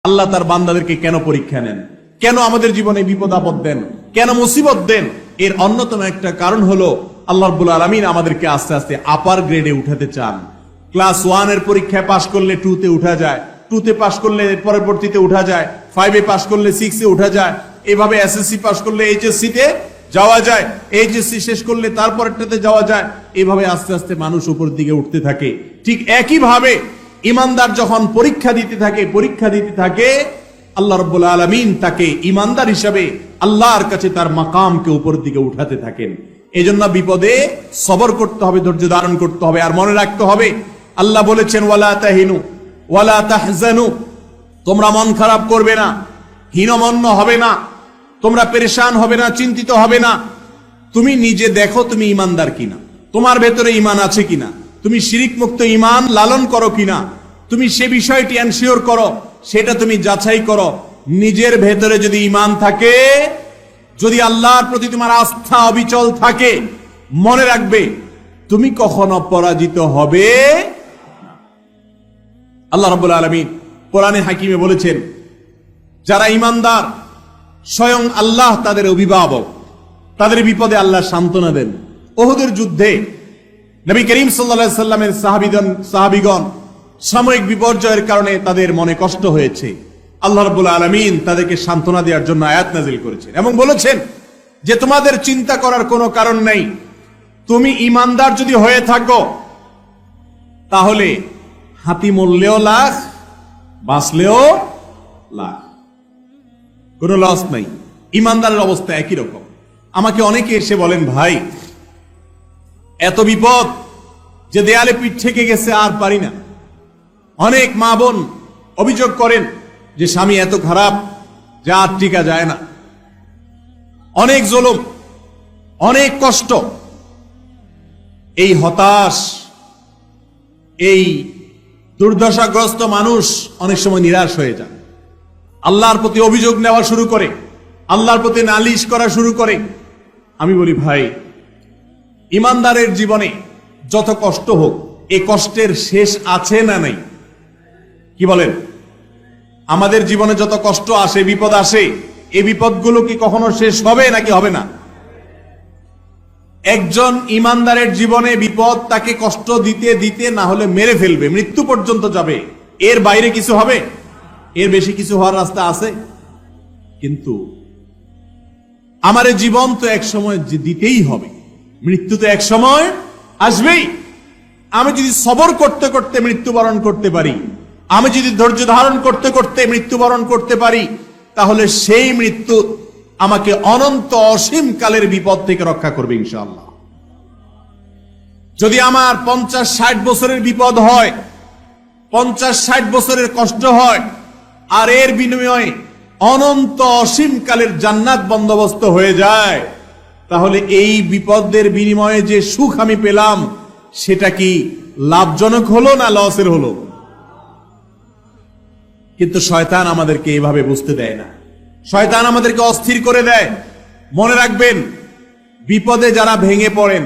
আল্লাহ তার বান্দাদেরকে কেন পরীক্ষা নেন, কেন আমাদের জীবনে বিপদ আপদ দেন, কেন মুসিবত দেন, এর অন্যতম একটা কারণ হলো আল্লাহ রাব্বুল আলামিন আমাদেরকে আস্তে আস্তে আপার গ্রেডে উঠাতে চান। ক্লাস 1 এর পরীক্ষায় পাশ করলে 2 তে উঠা যায়, 2 তে পাশ করলে পরবর্তীতে উঠা যায়, 5 এ পাশ করলে 6 এ উঠা যায়, এভাবে এসএসসি পাশ করলে এইচএসসি তে যাওয়া যায়, এইচএসসি শেষ করলে তারপরটাতে যাওয়া যায়, এভাবে আস্তে আস্তে মানুষ উপর দিকে উঠতে থাকে। ঠিক একই ভাবে ইমানদার যখন পরীক্ষা দিতে থাকে আল্লাহ রাব্বুল আলামিন তাকে ইমানদার হিসাবে আল্লাহর কাছে তার মাকামকে উপর দিকে উঠাতে থাকেন। এজন্য বিপদে সবর করতে হবে, ধৈর্য ধারণ করতে হবে। আর মনে রাখতে হবে আল্লাহ বলেছেন ওয়ালা তাহিনু ওয়ালা তাহজানু, তোমরা মন খারাপ করবে না, হীনমন্য হবে না, তোমরা পেরেশান হবে না, চিন্তিত হবে না। তুমি নিজে দেখো তুমি ইমানদার কিনা, তোমার ভেতরে ঈমান আছে কিনা, তুমি শিরিক মুক্ত ঈমান লালন করো কিনা, তুমি সে বিষয়টি এনশিওর করো, সেটা তুমি যাচাই করো। নিজের ভেতরে যদি ঈমান থাকে, যদি আল্লাহর প্রতি তোমার আস্থা অবিচল থাকে, মনে রাখবে তুমি কখনো পরাজিত হবে না। আল্লাহ রাব্বুল আলামিন কোরআনে হাকিমে বলেছেন যারা ঈমানদার স্বয়ং আল্লাহ তাদের অভিভাবক, তাদের বিপদে আল্লাহ সান্ত্বনা দেন। উহুদের যুদ্ধে নবী করিম সাল্লাল্লাহু আলাইহি সাল্লামের সাহাবীগণ সাময়িক বিপর্যয়ের কারণে তাদের মনে কষ্ট হয়েছে। আল্লাহ রাব্বুল আলামিন তাদেরকে সান্ত্বনা দেওয়ার জন্য আয়াত নাযিল করেছেন এবং বলেছেন যে তোমাদের চিন্তা করার কোনো কারণ নেই, তুমি ঈমানদার যদি হয়ে থাকো তাহলে হাতি মরলেও লাখ, বাঁচলেও লাখ, কোনো লস নাই। ঈমানদারের অবস্থা একই রকম। আমাকে অনেকে এসে বলেন ভাই এত বিপদ যে দেয়ালে পিঠ থেকে গেছে আর পারি না। অনেক মা বোন অভিযোগ করেন যে স্বামী এত খারাপ যা আর টিকা যায় না, অনেক জুলুম, অনেক কষ্ট। এই হতাশ, এই দুর্দশাগ্রস্ত মানুষ অনেক সময় নিরাশ হয়ে যায়, আল্লাহর প্রতি অভিযোগ নেওয়া শুরু করে, আল্লাহর প্রতি নালিশ করা শুরু করে। আমি বলি ভাই ইমানদারের জীবনে যত কষ্ট হোক এই কষ্টের শেষ আছে না নাই? কি বলেন? আমাদের জীবনে যত কষ্ট আসে, বিপদ আসে, এই বিপদগুলো কি কখনো শেষ হবে নাকি হবে না? একজন ইমানদারের জীবনে বিপদ তাকে কষ্ট দিতে দিতে না হলে মেরে ফেলবে, মৃত্যু পর্যন্ত যাবে। এর বাইরে কিছু হবে? এর বেশি কিছু হওয়ার রাস্তা আছে? কিন্তু আমার জীবন তো এক সময় দিতেই হবে, মৃত্যু তো এক সময় আসবেই। আমি যদি সবর করতে করতে মৃত্যুবরণ করতে পারি, আমি যদি ধৈর্য ধারণ করতে করতে মৃত্যুবরণ করতে পারি, তাহলে সেই মৃত্যু আমাকে অনন্ত অসীম কালের বিপদ থেকে রক্ষা করবে ইনশাআল্লাহ। যদি আমার 50-60 বছরের বিপদ হয়, 50-60 বছরের কষ্ট হয়, আর এর বিনিময়ে অনন্ত অসীম কালের জান্নাত বন্দোবস্ত হয়ে যায়, তাহলে এই বিপদের বিনিময়ে যে সুখ আমি পেলাম সেটা কি লাভজনক হলো না লসের হলো? কিন্তু শয়তান আমাদেরকে এভাবে বুঝতে দেয় না, শয়তান আমাদেরকে অস্থির করে দেয়। মনে রাখবেন বিপদে যারা ভেঙে পড়েন,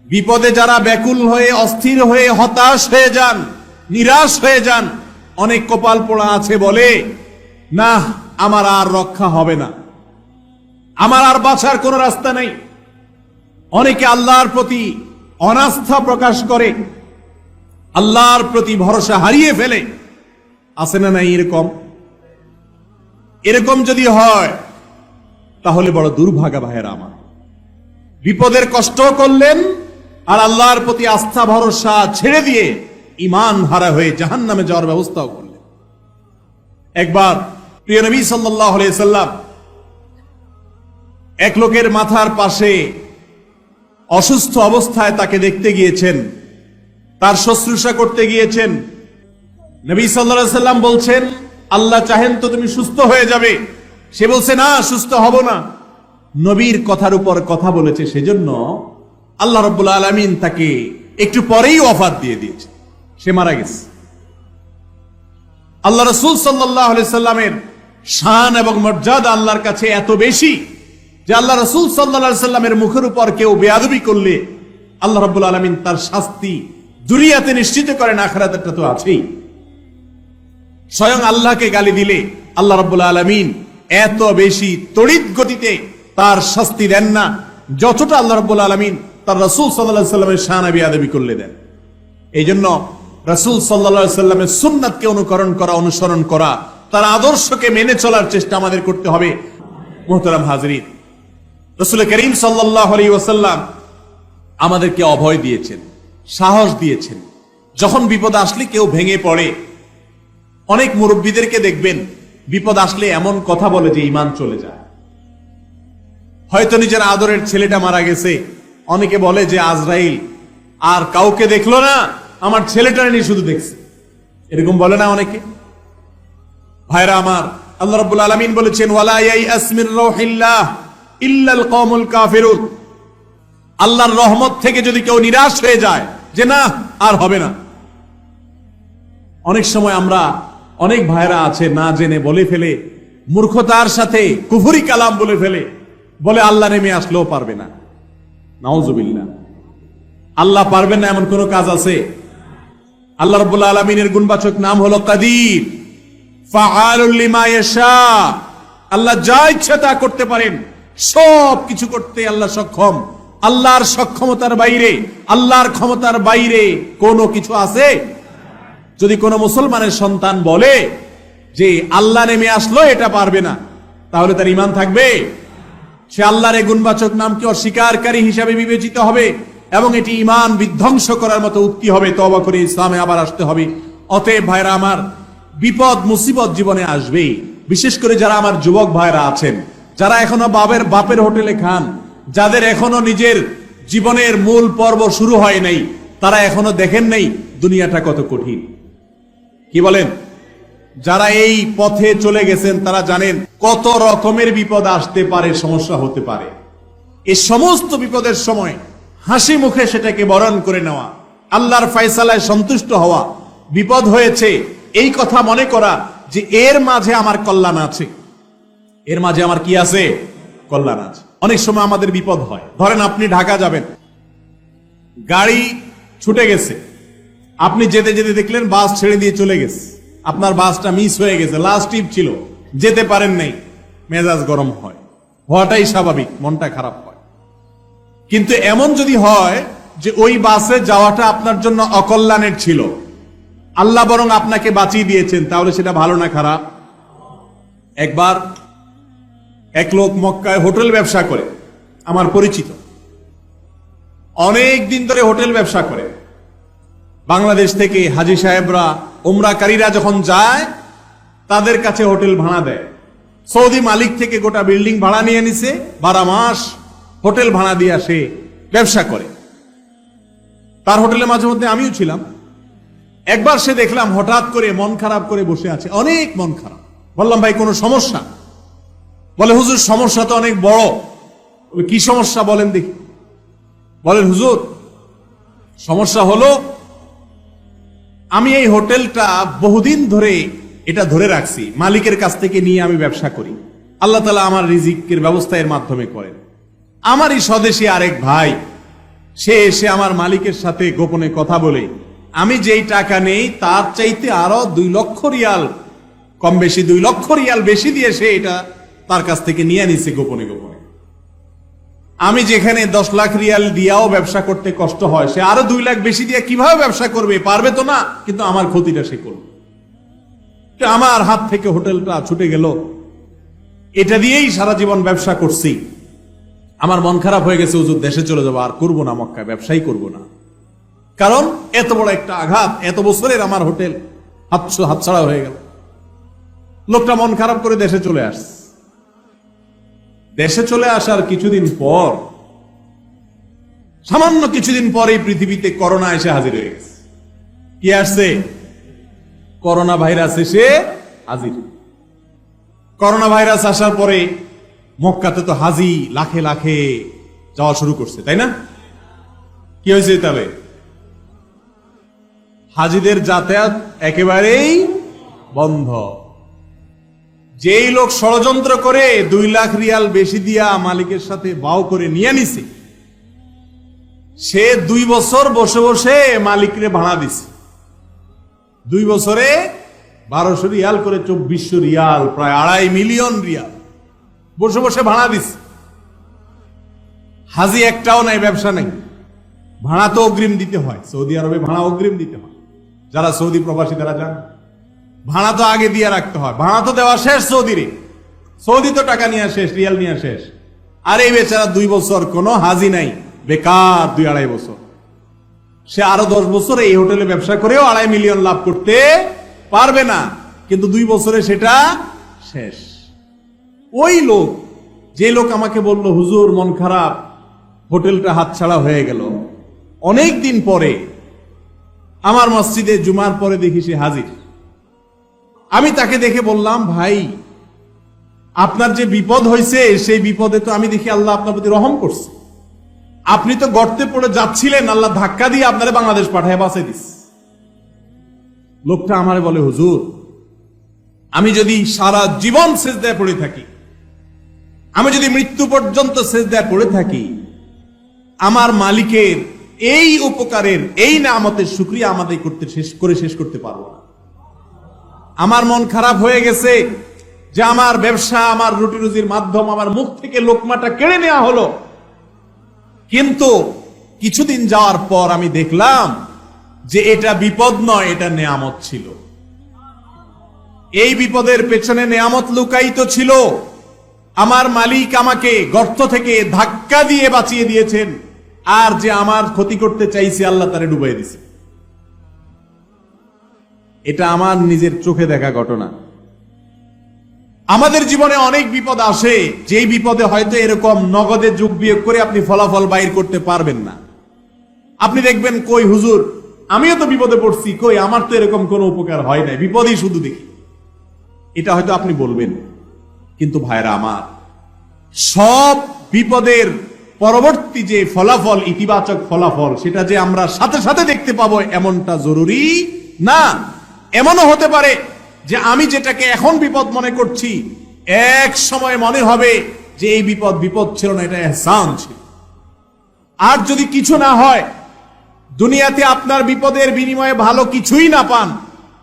বিপদে যারা ব্যাকুল হয়ে অস্থির হয়ে হতাশ হয়ে যান, নিরাশ হয়ে যান, অনেক কপাল পোড়া আছে বলে না আমার আর রক্ষা হবে না, আমার আর বাঁচার কোনো রাস্তা নেই। অনেকে আল্লাহর প্রতি অনাস্থা প্রকাশ করে, আল্লাহর প্রতি ভরসা হারিয়ে ফেলে। আছে না নাই এরকম? এরকম যদি হয় তাহলে বড় দুর্ভাগা ভাইয়েরা আমার। বিপদের কষ্ট করলেন আর আল্লাহর প্রতি আস্থা ভরসা ছেড়ে দিয়ে ঈমান হারা হয়ে জাহান্নামে যাওয়ার ব্যবস্থাও করলেন। একবার প্রিয় নবী সাল্লাল্লাহু আলাইহি সাল্লাম এক লোকের মাথার পাশে অসুস্থ অবস্থায় তাকে দেখতে গিয়েছেন, তার শুশ্রূষা করতে গিয়েছেন। নবী সাল্লাল্লাহু আলাইহি সাল্লাম বলছেন আল্লাহ চাহেন তো তুমি সুস্থ হয়ে যাবে। সে বলছে না, সুস্থ হব না। নবীর কথার উপর কথা বলেছে, সেজন্য আল্লাহ রাব্বুল আলামিন তাকে একটু পরেই ওয়াফাত দিয়ে দিয়েছে, সে মারা গেছে। আল্লাহ রাসূল সাল্লাল্লাহু আলাইহি সাল্লামের শান এবং মর্যাদা আল্লাহর কাছে এত বেশি যে আল্লাহ রাসূল সাল্লাল্লাহু আলাইহি সাল্লামের মুখের উপর কেউ বেয়াদবি করলে আল্লাহ রাব্বুল আলামিন তার শাস্তি দুনিয়াতে নিশ্চিত করেন, আখিরাতেরটা তো আছেই। স্বয়ং আল্লাহকে গালি দিলে আল্লাহ রাব্বুল আলামিন এত বেশি তড়িৎ গতিতে তার শাস্তি দেন না, যতটা আল্লাহ রাব্বুল আলামিন তার রাসূল সাল্লাল্লাহু আলাইহি সাল্লামের শান বেয়াদবি করলে দেন। এই জন্য রাসূল সাল্লাল্লাহু আলাইহি সাল্লামের সুন্নাতকে অনুকরণ করা, অনুসরণ করা, তার আদর্শকে মেনে চলার চেষ্টা আমাদের করতে হবে। মুহতারাম হাজরিন, রাসূল করিম সাল্লাল্লাহু আলাইহি ওয়াসাল্লাম আমাদেরকে অভয় দিয়েছেন, সাহস দিয়েছেন। যখন বিপদ আসলে কেউ ভেঙে পড়ে, অনেক মুরব্বীদেরকে দেখবেন বিপদ আসলে এমন কথা বলে যে ঈমান চলে যায়। হয়তো নিজের আদরের ছেলেটা মারা গেছে, অনেকে বলে যে আজরাইল আর কাউকে দেখলো না, আমার ছেলেটা নিয়ে শুধু দেখছে, এরকম বলে না অনেকে। ভাইরা আমার, আল্লাহ রাব্বুল আলামিন বলেছেন ওয়ালা ইয়াইআস মির রাউহিল্লাহ ইল্লাল কওমুল কাফিরুন। আল্লাহর রহমত থেকে যদি কেউ নিরাশ হয়ে যায় যে না আর হবে না, অনেক সময় আমরা অনেক ভাইরা আছে না জেনে বলে ফেলে, মূর্খতার সাথে কুফরি কালাম বলে ফেলে, বলে আল্লাহ নেমে আসলেও পারবে না। নাউজুবিল্লাহ, আল্লাহ পারবেন না এমন কোন কাজ আছে? আল্লাহ রাব্বুল আলামিনের গুণবাচক নাম হলো কাদির, ফাআলুল লিমা ইয়াশা। আল্লাহ যা ইচ্ছা তা করতে পারেন, সব কিছু করতে আল্লাহ সক্ষম। আল্লাহর সক্ষমতার বাইরে, আল্লাহর ক্ষমতার বাইরে কোনো কিছু আছে? যদি কোনো মুসলমানের সন্তান বলে যে আল্লাহ নেমে আসলো এটা পারবে না, তাহলে তার ঈমান থাকবে? সে আল্লাহর এই গুণবাচক নামকে অস্বীকারী হিসাবে বিবেচিত হবে এবং এটি ঈমান বিধ্বংস করার মতো উক্তি হবে। তওবা করে ইসলামে আবার আসতে হবে। অতএব ভাইরা আমার, বিপদ মুসিবত জীবনে আসবেই। বিশেষ করে যারা আমার যুবক ভাইরা আছেন, যারা এখনো বাপের হোটেলে খান, যাদের এখনো নিজের জীবনের মূল পর্ব শুরু হয় নাই, তারা এখনো দেখেন নাই দুনিয়াটা কত কঠিন। কি বলেন? যারা এই পথে চলে গেছেন তারা জানেন কত রকমের বিপদ আসতে পারে, সমস্যা হতে পারে। এই সমস্ত বিপদের সময় হাসি মুখে সেটাকে বরণ করে নেওয়া, আল্লাহর ফয়সালায় সন্তুষ্ট হওয়া, বিপদ হয়েছে এই কথা মনে করা যে এর মাঝে আমার কল্যাণ আছে, এর মাঝে আমার কি আছে? কল্যাণ আছে। অনেক সময় আমাদের বিপদ হয়। ধরেন আপনি ঢাকা যাবেন, গাড়ি ছুটে গেছে, আপনি যেতে যেতে দেখলেন বাস ছেড়ে দিয়ে চলে গেছে, আপনার বাসটা মিস হয়ে গেছে, লাস্ট ট্রিপ ছিল, যেতে পারেন নাই, মেজাজ গরম হয়, হওয়াটাই স্বাভাবিক, মনটা খারাপ হয়। কিন্তু এমন যদি হয় যে ওই বাসে যাওয়াটা আপনার জন্য অকল্যাণের ছিল, আল্লাহ বরং আপনাকে বাঁচিয়ে দিয়েছেন, তাহলে সেটা ভালো না খারাপ? একবার এক লোক মক্কায় হোটেল ব্যবসা করে, আমার পরিচিত, অনেক দিন ধরে হোটেল ব্যবসা করে। বাংলাদেশ থেকে হাজী সাহেবরা, উমরাকারীরা যখন যায় তাদের কাছে হোটেল ভাড়া দেয়। সৌদি মালিক থেকে গোটা বিল্ডিং ভাড়া নিয়ে নিছে, 12 মাস হোটেল ভাড়া দিয়ে সে ব্যবসা করে। তার হোটেলে মাঝে মধ্যে আমিও ছিলাম। একবার সে দেখলাম হঠাৎ করে মন খারাপ করে বসে আছে, অনেক মন খারাপ। বললাম ভাই কোনো সমস্যা? বলে হুজুর সমস্যা তো অনেক বড়। কি সমস্যা বলেন দেখি? বলেন হুজুর সমস্যা হলো আমি এই হোটেলটা বহুদিন ধরে এটা ধরে রাখছি, মালিকের কাছ থেকে নিয়ে আমি ব্যবসা করি, আল্লাহ তাআলা আমার রিজিকের ব্যবস্থা এর মাধ্যমে করেন। আমারই স্বদেশী আরেক ভাই সে এসে আমার মালিকের সাথে গোপনে কথা বলে আমি যেই টাকা নেই তার চাইতে আরো 2 লক্ষ রিয়াল কম বেশি, 2 লক্ষ রিয়াল বেশি দিয়ে সে এটা তার কাছ থেকে নিয়ে নিছে গোপনে গোপনে। আমি যেখানে 10 লাখ রিয়াল দিয়াও ব্যবসা করতে কষ্ট হয়, সে আরো 2 লাখ বেশি দিয়ে কিভাবে ব্যবসা করবে? পারবে তো না, কিন্তু আমার ক্ষতিটা সে করবে। আমার হাত থেকে হোটেলটা ছুটে গেল, এটা দিয়েই সারা জীবন ব্যবসা করছি। আমার মন খারাপ হয়ে গেছে, হুজুর দেশে চলে যাবো, আর করবো না, মক্কায় ব্যবসাই করবো না। কারণ এত বড় একটা আঘাত, এত বছরের আমার হোটেল হাতছাড়া হয়ে গেল। লোকটা মন খারাপ করে দেশে চলে আসছে। দেশে চলে আসার কিছুদিন পর, সামান্য কিছুদিন পর এই পৃথিবীতে করোনা এসে হাজির হয়ে গেছে। কি আসছে? করোনা ভাইরাস এসে হাজির। করোনা ভাইরাস আসার পরে মক্কাতে তো হাজি লাখে লাখে যাওয়া শুরু করছে, তাই না? কি হয়েছে? তবে হাজিদের যাতায়াত একেবারেই বন্ধ। যেই লোক ষড়যন্ত্র করে 2 লাখ রিয়াল বেশি দিয়া মালিকের সাথে বাও করে নিয়ে নিছে, সে 2 বছর বসে বসে মালিকরে ভাড়া দিছে। 2 বছরে 1200 রিয়াল করে 2400 রিয়াল, প্রায় 2.5 মিলিয়ন রিয়াল বসে বসে ভাড়া দিস। হাজি একটাও নাই, ব্যবসা নাই, ভাড়া তো অগ্রিম দিতে হয়। সৌদি আরবে ভাড়া অগ্রিম দিতে হয়, যারা সৌদি প্রবাসী তারা জান। ভাড়া তো আগে দিয়ে রাখতে হয়, ভাড়া তো দেওয়া শেষ সৌদিরে। সৌদি তো টাকা নিয়ে শেষ, রিয়াল নিয়ে শেষ। আর এই বেচারা 2 বছর কোনো হাজি নাই, বেকার 2-2.5 বছর। সে আরো 10 বছর এই হোটেলে ব্যবসা করেও 2.5 মিলিয়ন লাভ করতে পারবে না, কিন্তু 2 বছরে সেটা শেষ। ওই লোক, যে লোক আমাকে বলল হুজুর মন খারাপ, হোটেলটা হাতছাড়া হয়ে গেল, অনেক দিন পরে আমার মসজিদে জুমার পরে দেখি সে হাজির। আমি তাকে দেখে বললাম, ভাই আপনার যে বিপদ হয়েছে সেই বিপদে তো আমি দেখি আল্লাহ আপনার প্রতি রহম করছে। আপনি তো গর্তে পড়ে যাচ্ছিলেন, আল্লাহ ধাক্কা দিয়ে আপনারে বাংলাদেশ পাঠায় বাঁচাই দিস। লোকটা আমারে বলে, হুজুর আমি যদি সারা জীবন সেজদায় পড়ে থাকি, আমি যদি মৃত্যু পর্যন্ত সেজদায় পড়ে থাকি, আমার মালিকের এই উপকারের, এই নিয়ামতের শুকরিয়া আমাদের করতে শেষ করতে পারবো না। আমার মন খারাপ হয়ে গেছে যে আমার ব্যবসা, আমার রুটি রুজির মাধ্যম, আমার মুখ থেকে লোকমাটা কেড়ে নেওয়া হলো। কিন্তু কিছুদিন যাওয়ার পর আমি দেখলাম যে এটা বিপদ নয়, এটা নেয়ামত ছিল। এই বিপদের পেছনে নেয়ামত লুকায়িত ছিল। আমার মালিক আমাকে গর্ত থেকে ধাক্কা দিয়ে বাঁচিয়ে দিয়েছেন, আর যে আমার ক্ষতি করতে চাইছে আল্লাহ তারে ডুবাই দিছে। এটা আমার নিজের চোখে দেখা ঘটনা। আমাদের জীবনে অনেক বিপদ আসে, যেই বিপদে হয়তো এরকম নগদে যোগ বিয়োগ করে আপনি ফলাফল বাইর করতে পারবেন না। আপনি দেখবেন, কই হুজুর আমিও তো বিপদে পড়ছি, কই আমার তো এরকম কোনো উপকার হয় নাই, বিপদই শুধু দেখি। এটা হয়তো আপনি বলবেন, কিন্তু ভাইরা আমার, সব বিপদের পরবর্তী যে ফলাফল, ইতিবাচক ফলাফল, সেটা যে আমরা সাথে সাথে দেখতে পাবো এমনটা জরুরি না। এমনও হতে পারে যে আমি যেটাকে এখন বিপদ মনে করছি, এক সময় মনে হবে যে এই বিপদ ছিল না, এটা ইহসান ছিল। আর যদি কিছু না হয়, দুনিয়াতে আপনার বিপদের বিনিময়ে ভালো কিছুই না পান,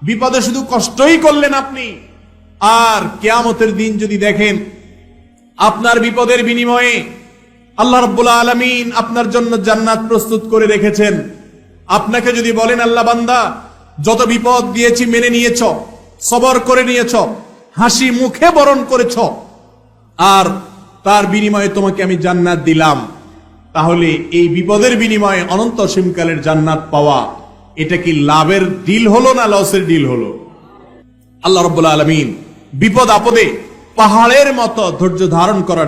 বিপদে শুধু কষ্টই করলেন আপনি, আর কিয়ামতের দিন যদি দেখেন আপনার বিপদের বিনিময়ে আল্লাহ রাব্বুল আলামিন আপনার জন্য জান্নাত প্রস্তুত করে রেখেছেন, আপনাকে যদি বলেন, আল্লাহ বান্দা যত বিপদ দিয়েছি মেনে নিয়েছ, সবর করে নিয়েছ, হাসি মুখে বরণ করেছ, আর তার বিনিময়ে তোমাকে আমি জান্নাত দিলাম, তাহলে এই বিপদের বিনিময়ে অনন্ত অসীমকালের জান্নাত পাওয়া, এটা কি লাভের ডিল হলো না লসের ডিল হলো? আল্লাহ রাব্বুল আলামিন বিপদ আপদে পাহাড়ের মতো ধৈর্য ধারণ করার